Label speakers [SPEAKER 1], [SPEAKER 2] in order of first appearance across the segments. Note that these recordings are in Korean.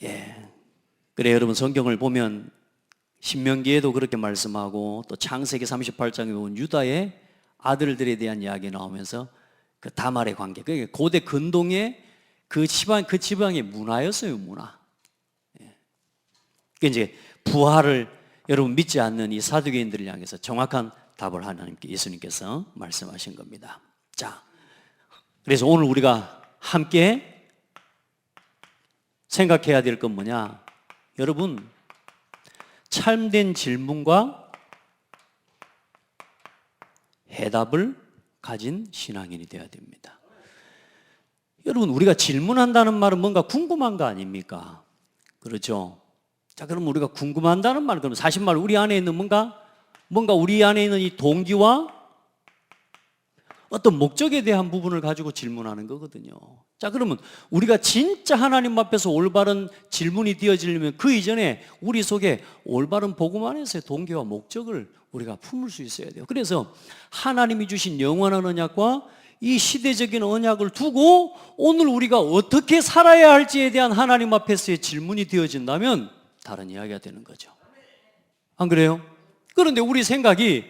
[SPEAKER 1] 예. 그래, 여러분 성경을 보면 신명기에도 그렇게 말씀하고 또 창세기 38장에 보면 유다의 아들들에 대한 이야기 나오면서 그 다말의 관계, 그게 고대 근동의 그 지방의 문화였어요, 문화. 예. 그게 이제 부활을 여러분 믿지 않는 이 사두개인들을 향해서 정확한 답을 하나님께 예수님께서 말씀하신 겁니다. 자, 그래서 오늘 우리가 함께 생각해야 될 건 뭐냐? 여러분, 참된 질문과 해답을 가진 신앙인이 되어야 됩니다. 여러분, 우리가 질문한다는 말은 뭔가 궁금한 거 아닙니까? 그렇죠? 자, 그럼 우리가 궁금한다는 말은 그럼 사실 말 우리 안에 있는 뭔가 우리 안에 있는 이 동기와 어떤 목적에 대한 부분을 가지고 질문하는 거거든요. 자, 그러면 우리가 진짜 하나님 앞에서 올바른 질문이 되어지려면 그 이전에 우리 속에 올바른 복음 안에서의 동기와 목적을 우리가 품을 수 있어야 돼요. 그래서 하나님이 주신 영원한 언약과 이 시대적인 언약을 두고 오늘 우리가 어떻게 살아야 할지에 대한 하나님 앞에서의 질문이 되어진다면 다른 이야기가 되는 거죠. 안 그래요? 그런데 우리 생각이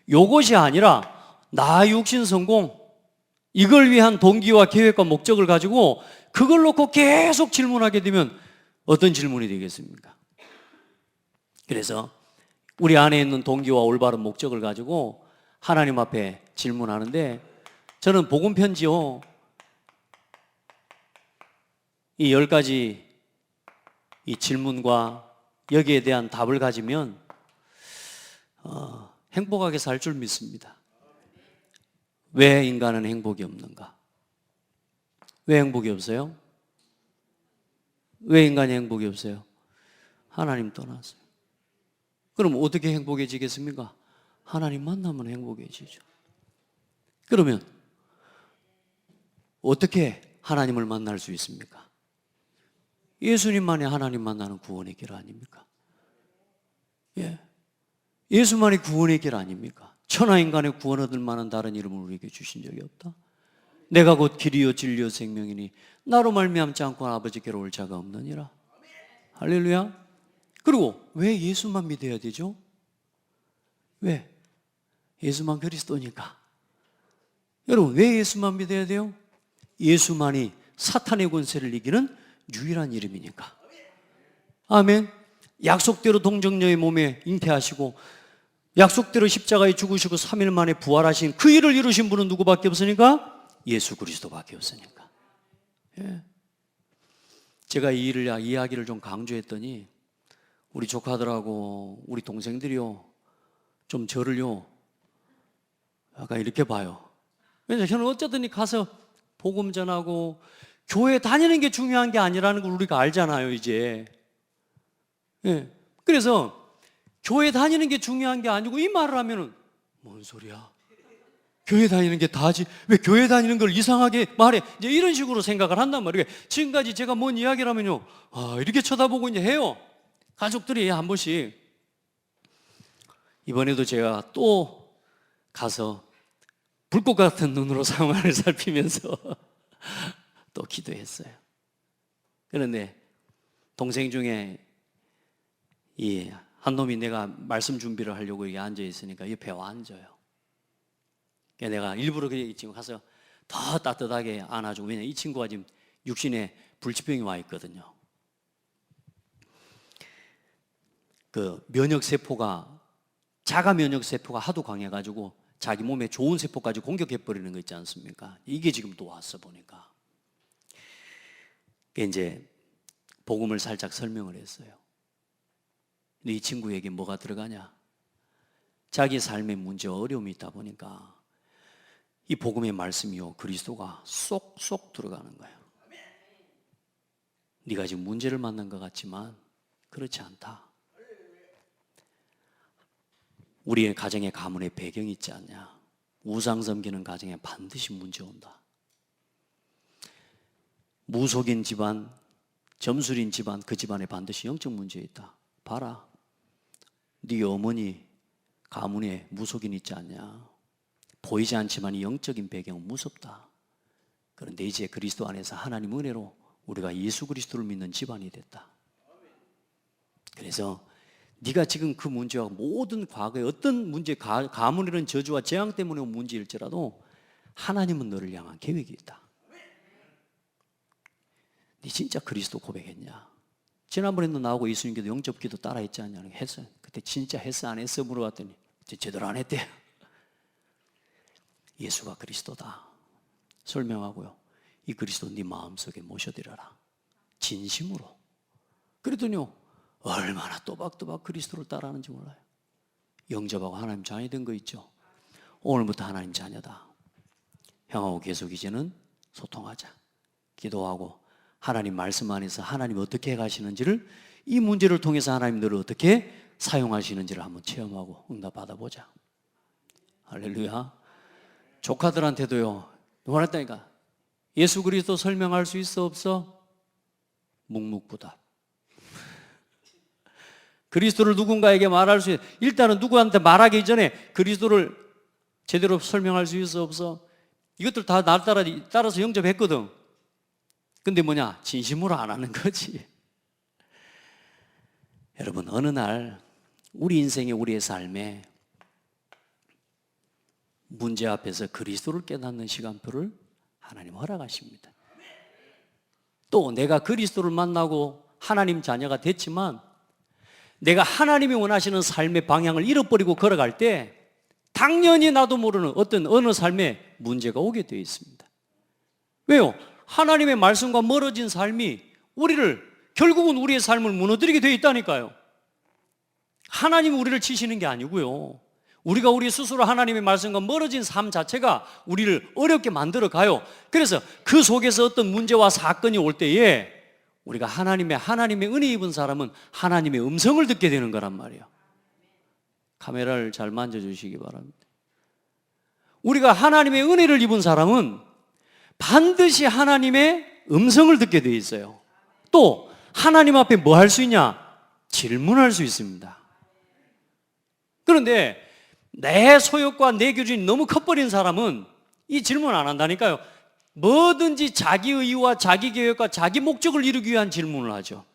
[SPEAKER 1] 이것이 아니라 나 육신 성공, 이걸 위한 동기와 계획과 목적을 가지고 그걸 놓고 계속 질문하게 되면 어떤 질문이 되겠습니까? 그래서 우리 안에 있는 동기와 올바른 목적을 가지고 하나님 앞에 질문하는데, 저는 복음 편지요, 이 10가지 이 질문과 여기에 대한 답을 가지면 행복하게 살 줄 믿습니다. 왜 인간은 행복이 없는가? 왜 행복이 없어요? 왜 인간이 행복이 없어요? 하나님 떠났어요. 그럼 어떻게 행복해지겠습니까? 하나님 만나면 행복해지죠. 그러면 어떻게 하나님을 만날 수 있습니까? 예수님만이 하나님 만나는 구원의 길 아닙니까? 예. 예수만이 구원의 길 아닙니까? 천하인간의 구원 얻을 만한 다른 이름을 우리에게 주신 적이 없다. 내가 곧 길이요 진리요 생명이니 나로 말미암지 않고 아버지께로 올 자가 없느니라. 할렐루야. 그리고 왜 예수만 믿어야 되죠? 왜? 예수만 그리스도니까. 여러분, 왜 예수만 믿어야 돼요? 예수만이 사탄의 권세를 이기는 유일한 이름이니까. 아멘. 약속대로 동정녀의 몸에 잉태하시고 약속대로 십자가에 죽으시고 3일 만에 부활하신 그 일을 이루신 분은 누구밖에 없으니까? 예수 그리스도밖에 없으니까. 예. 제가 이 이야기를 좀 강조했더니 우리 조카들하고 우리 동생들이요, 좀 저를요 약간 이렇게 봐요. 왜냐하면 저는 어쨌든 가서 복음 전하고 교회 다니는 게 중요한 게 아니라는 걸 우리가 알잖아요, 이제. 예. 그래서 교회 다니는 게 중요한 게 아니고 이 말을 하면은 뭔 소리야? 교회 다니는 게 다지. 왜 교회 다니는 걸 이상하게 말해? 이제 이런 식으로 생각을 한단 말이에요. 지금까지 제가 뭔 이야기를 하면요, 이렇게 쳐다보고 이제 해요. 가족들이 한 번씩. 이번에도 제가 또 가서 불꽃 같은 눈으로 상황을 살피면서 또 기도했어요. 그런데 동생 중에 이 한 놈이 내가 말씀 준비를 하려고 여기 앉아 있으니까 옆에 와 앉아요. 내가 일부러 지금 가서 더 따뜻하게 안아주고, 왜냐면 이 친구가 지금 육신에 불치병이 와 있거든요. 그 면역세포가, 자가 면역세포가 하도 강해가지고 자기 몸에 좋은 세포까지 공격해버리는 거 있지 않습니까? 이게 지금 또 왔어 보니까. 이제 복음을 살짝 설명을 했어요. 근데 이 친구에게 뭐가 들어가냐? 자기 삶의 문제, 어려움이 있다 보니까 이 복음의 말씀이요, 그리스도가 쏙쏙 들어가는 거예요. 네가 지금 문제를 만난 것 같지만 그렇지 않다. 우리의 가정에 가문의 배경이 있지 않냐? 우상 섬기는 가정에 반드시 문제 온다. 무속인 집안, 점술인 집안, 그 집안에 반드시 영적 문제 있다. 봐라, 네 어머니 가문에 무속인 있지 않냐? 보이지 않지만 이 영적인 배경은 무섭다. 그런데 이제 그리스도 안에서 하나님 은혜로 우리가 예수 그리스도를 믿는 집안이 됐다. 그래서 네가 지금 그 문제와 모든 과거의 어떤 문제, 가문이라는 저주와 재앙 때문에 온 문제일지라도 하나님은 너를 향한 계획이 있다. 네 진짜 그리스도 고백했냐? 지난번에 너 나하고 예수님께도 영접 기도 따라 했지 않냐? 했어요. 그때 진짜 했어 안 했어 물어봤더니 제대로 안 했대요. 예수가 그리스도다 설명하고요, 이 그리스도 네 마음속에 모셔드려라 진심으로. 그랬더니요, 얼마나 또박또박 그리스도를 따라하는지 몰라요. 영접하고 하나님 자녀 된 거 있죠. 오늘부터 하나님 자녀다. 형하고 계속 이제는 소통하자. 기도하고 하나님 말씀 안에서 하나님 어떻게 가시는지를, 이 문제를 통해서 하나님 너를 어떻게 사용하시는지를 한번 체험하고 응답 받아보자. 할렐루야. 조카들한테도요, 말했다니까. 예수 그리스도 설명할 수 있어 없어? 묵묵부답. 그리스도를 누군가에게 말할 수 있어. 일단은 누구한테 말하기 전에 그리스도를 제대로 설명할 수 있어 없어? 이것들 다 날 따라서 영접했거든. 근데 뭐냐? 진심으로 안 하는 거지. 여러분, 어느 날 우리 인생에, 우리의 삶에 문제 앞에서 그리스도를 깨닫는 시간표를 하나님 허락하십니다. 또 내가 그리스도를 만나고 하나님 자녀가 됐지만 내가 하나님이 원하시는 삶의 방향을 잃어버리고 걸어갈 때 당연히 나도 모르는 어느 삶에 문제가 오게 되어 있습니다. 왜요? 하나님의 말씀과 멀어진 삶이 결국은 우리의 삶을 무너뜨리게 되어 있다니까요. 하나님이 우리를 치시는 게 아니고요, 우리가 우리 스스로 하나님의 말씀과 멀어진 삶 자체가 우리를 어렵게 만들어 가요. 그래서 그 속에서 어떤 문제와 사건이 올 때에 우리가 하나님의 은혜 입은 사람은 하나님의 음성을 듣게 되는 거란 말이에요. 카메라를 잘 만져주시기 바랍니다. 우리가 하나님의 은혜를 입은 사람은 반드시 하나님의 음성을 듣게 돼 있어요. 또 하나님 앞에 뭐 할 수 있냐? 질문할 수 있습니다. 그런데 내 소욕과 내 기준이 너무 커버린 사람은 이 질문 안 한다니까요. 뭐든지 자기 의와 자기 계획과 자기 목적을 이루기 위한 질문을 하죠.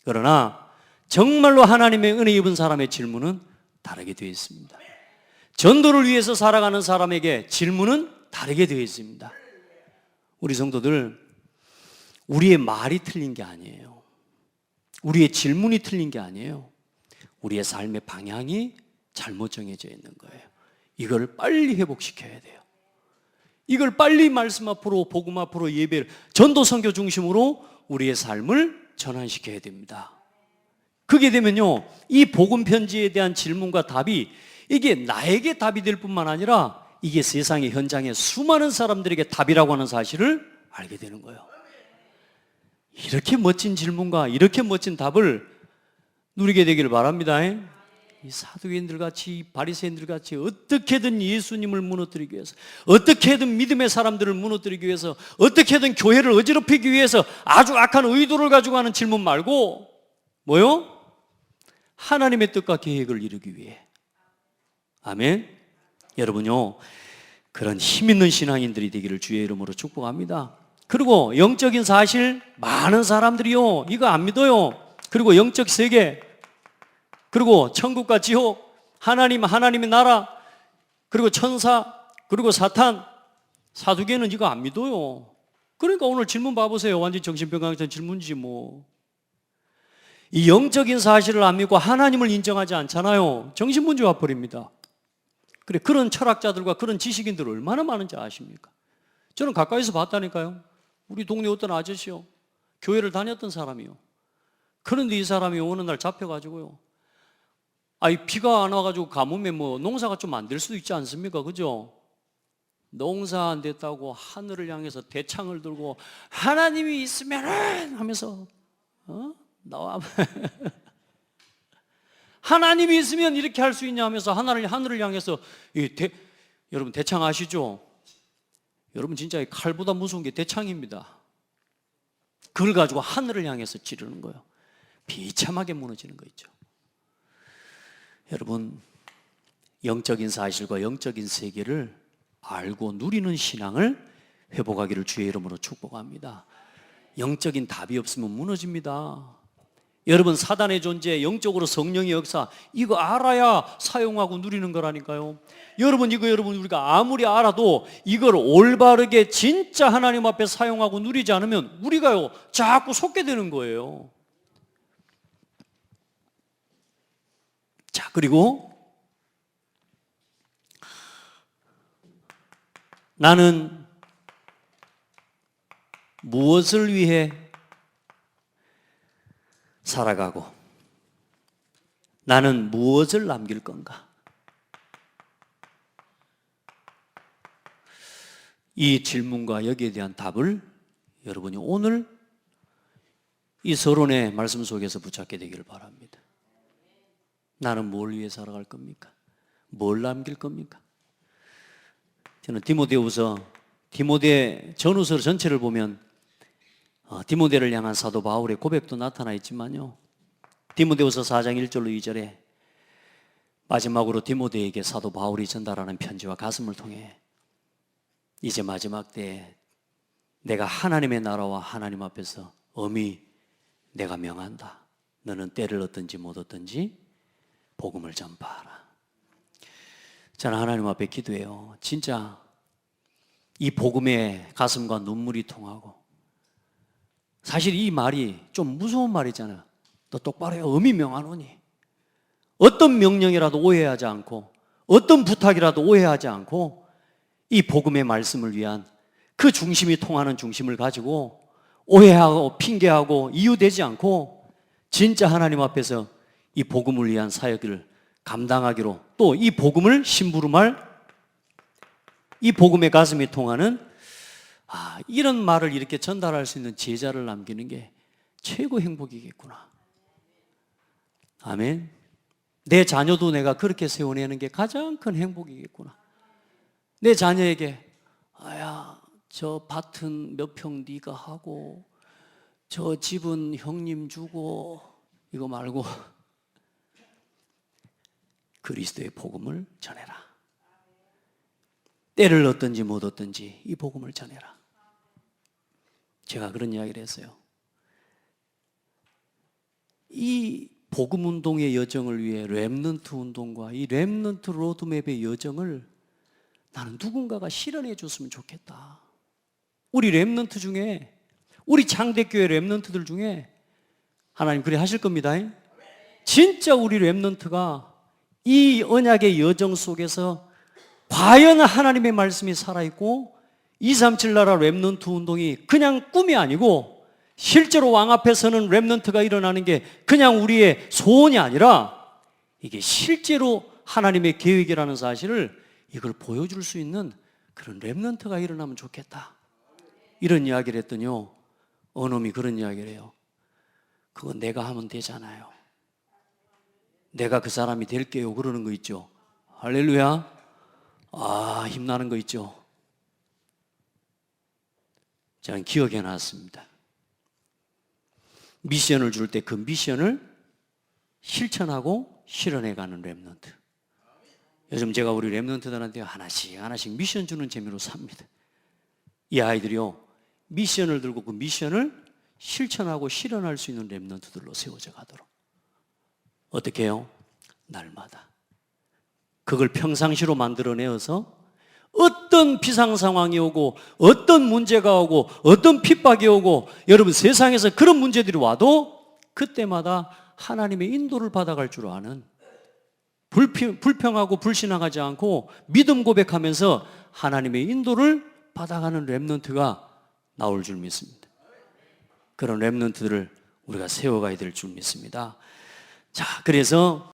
[SPEAKER 1] 그러나 정말로 하나님의 은혜 입은 사람의 질문은 다르게 되어 있습니다. 전도를 위해서 살아가는 사람에게 질문은 다르게 되어 있습니다. 우리 성도들, 우리의 말이 틀린 게 아니에요. 우리의 질문이 틀린 게 아니에요. 우리의 삶의 방향이 잘못 정해져 있는 거예요. 이걸 빨리 회복시켜야 돼요. 이걸 빨리 말씀 앞으로, 복음 앞으로, 예배를, 전도 선교 중심으로 우리의 삶을 전환시켜야 됩니다. 그게 되면요, 이 복음 편지에 대한 질문과 답이 이게 나에게 답이 될 뿐만 아니라 이게 세상의 현장에 수많은 사람들에게 답이라고 하는 사실을 알게 되는 거예요. 이렇게 멋진 질문과 이렇게 멋진 답을 누리게 되기를 바랍니다. 이 사두개인들 같이, 바리새인들 같이 어떻게든 예수님을 무너뜨리기 위해서, 어떻게든 믿음의 사람들을 무너뜨리기 위해서, 어떻게든 교회를 어지럽히기 위해서 아주 악한 의도를 가지고 하는 질문 말고 뭐요? 하나님의 뜻과 계획을 이루기 위해. 아멘. 여러분요, 그런 힘 있는 신앙인들이 되기를 주의 이름으로 축복합니다. 그리고 영적인 사실, 많은 사람들이요 이거 안 믿어요. 그리고 영적 세계, 그리고 천국과 지옥, 하나님의 나라, 그리고 천사, 그리고 사탄, 사두개는 이거 안 믿어요. 그러니까 오늘 질문 봐보세요. 완전 정신병 같은 질문이지 뭐. 이 영적인 사실을 안 믿고 하나님을 인정하지 않잖아요. 정신문제 와버립니다. 그래, 그런 철학자들과 그런 지식인들 얼마나 많은지 아십니까? 저는 가까이서 봤다니까요. 우리 동네 어떤 아저씨요, 교회를 다녔던 사람이요. 그런데 이 사람이 어느 날 잡혀가지고요, 비가 안 와가지고 가뭄에 뭐 농사가 좀 안 될 수도 있지 않습니까? 그죠? 농사 안 됐다고 하늘을 향해서 대창을 들고 하나님이 있으면은 하면서 나와 하나님이 있으면 이렇게 할 수 있냐 하면서 하늘을 향해서 여러분 대창 아시죠? 여러분 진짜 칼보다 무서운 게 대창입니다. 그걸 가지고 하늘을 향해서 찌르는 거예요. 비참하게 무너지는 거 있죠. 여러분, 영적인 사실과 영적인 세계를 알고 누리는 신앙을 회복하기를 주의 이름으로 축복합니다. 영적인 답이 없으면 무너집니다. 여러분, 사단의 존재, 영적으로 성령의 역사, 이거 알아야 사용하고 누리는 거라니까요. 여러분, 우리가 아무리 알아도 이걸 올바르게 진짜 하나님 앞에 사용하고 누리지 않으면 우리가요 자꾸 속게 되는 거예요. 자, 그리고 나는 무엇을 위해 살아가고 나는 무엇을 남길 건가? 이 질문과 여기에 대한 답을 여러분이 오늘 이 서론의 말씀 속에서 붙잡게 되기를 바랍니다. 나는 뭘 위해 살아갈 겁니까? 뭘 남길 겁니까? 저는 디모데 전후서 전체를 보면 디모데를 향한 사도 바울의 고백도 나타나 있지만요, 디모데후서 4장 1절로 2절에 마지막으로 디모데에게 사도 바울이 전달하는 편지와 가슴을 통해 이제 마지막 때에 내가 하나님의 나라와 하나님 앞에서 엄히 내가 명한다. 너는 때를 얻든지 못 얻든지 복음을 전파하라. 저는 하나님 앞에 기도해요. 진짜 이 복음에 가슴과 눈물이 통하고, 사실 이 말이 좀 무서운 말이잖아요. 너 똑바로 해, 엄히 명하노니. 어떤 명령이라도 오해하지 않고, 어떤 부탁이라도 오해하지 않고 이 복음의 말씀을 위한 그 중심이 통하는 중심을 가지고 오해하고 핑계하고 이유되지 않고 진짜 하나님 앞에서 이 복음을 위한 사역을 감당하기로, 또 이 복음을 심부름할, 이 복음의 가슴이 통하는 이런 말을 이렇게 전달할 수 있는 제자를 남기는 게 최고 행복이겠구나. 아멘. 내 자녀도 내가 그렇게 세워내는 게 가장 큰 행복이겠구나. 내 자녀에게 저 밭은 몇 평 네가 하고 저 집은 형님 주고 이거 말고 그리스도의 복음을 전해라. 때를 얻든지 못 얻든지 이 복음을 전해라. 제가 그런 이야기를 했어요. 이 복음 운동의 여정을 위해 렘넌트 운동과 이 렘넌트 로드맵의 여정을 나는 누군가가 실현해 줬으면 좋겠다. 우리 렘넌트 중에, 우리 장대교회 렘넌트들 중에 하나님 그래 하실 겁니다. 진짜 우리 렘넌트가 이 언약의 여정 속에서 과연 하나님의 말씀이 살아있고 237 나라 렘넌트 운동이 그냥 꿈이 아니고 실제로 왕 앞에 서는 렘넌트가 일어나는 게 그냥 우리의 소원이 아니라 이게 실제로 하나님의 계획이라는 사실을 이걸 보여줄 수 있는 그런 렘넌트가 일어나면 좋겠다. 이런 이야기를 했더니요, 어느 놈이 그런 이야기를 해요. 그건 내가 하면 되잖아요. 내가 그 사람이 될게요. 그러는 거 있죠. 할렐루야. 힘나는 거 있죠. 저는 기억해 놨습니다. 미션을 줄 때 그 미션을 실천하고 실현해가는 렘넌트. 요즘 제가 우리 렘넌트들한테 하나씩 미션 주는 재미로 삽니다. 이 아이들이요, 미션을 들고 그 미션을 실천하고 실현할 수 있는 렘넌트들로 세워져 가도록. 어떻게 해요? 날마다 그걸 평상시로 만들어내어서 어떤 비상 상황이 오고 어떤 문제가 오고 어떤 핍박이 오고, 여러분 세상에서 그런 문제들이 와도 그때마다 하나님의 인도를 받아갈 줄 아는, 불평하고 불신앙하지 않고 믿음 고백하면서 하나님의 인도를 받아가는 렘넌트가 나올 줄 믿습니다. 그런 렘넌트들을 우리가 세워가야 될 줄 믿습니다. 자, 그래서